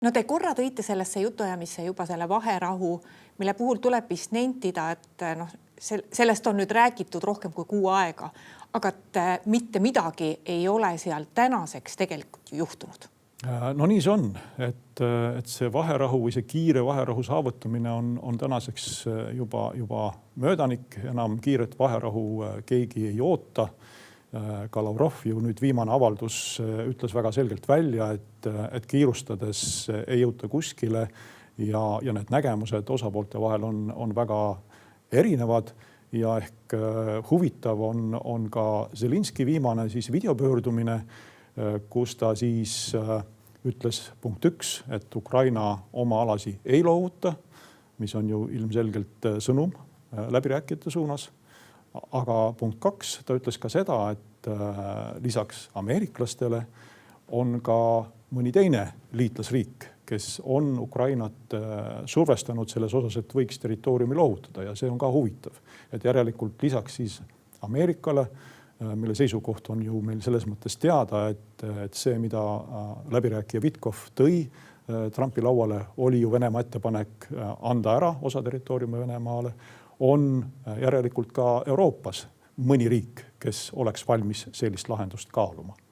No te korra tõite sellesse jutuajamisse juba selle vaherahu, mille puhul tuleb vist nentida, et sellest on nüüd räägitud rohkem kui 6 aega, aga et mitte midagi ei ole seal tänaseks tegelikult juhtunud. No nii see on, et see vaherahu või see kiire vaherahu saavutamine on tänaseks juba möödanik, enam kiiret vaherahu keegi ei oota. Ka Lavrov ju nüüd viimane avaldus ütles väga selgelt välja, et kiirustades ei jõuta kuskile ja need nägemused osapoolte vahel on väga erinevad ja ehk huvitav on ka Zelinski viimane videopöördumine, kus ta siis ütles punkt 1, et Ukraina oma alasi ei loovuta, mis on ju ilmselgelt sõnum läbirääkijate suunas. Aga punkt 2, ta ütles ka seda, et lisaks ameeriklastele on ka mõni teine liitlasriik, kes on Ukrainat survestanud selles osas, et võiks territooriumi loovutada ja see on ka huvitav. Et järelikult lisaks siis Ameerikale, mille seisukoht on ju meil selles mõttes teada, et see, mida läbirääkija Vitkov tõi Trumpi lauale, oli ju Venemaa ettepanek anda ära osa territooriumi Venemaale, on järelikult ka Euroopas mõni riik, kes oleks valmis sellist lahendust kaaluma.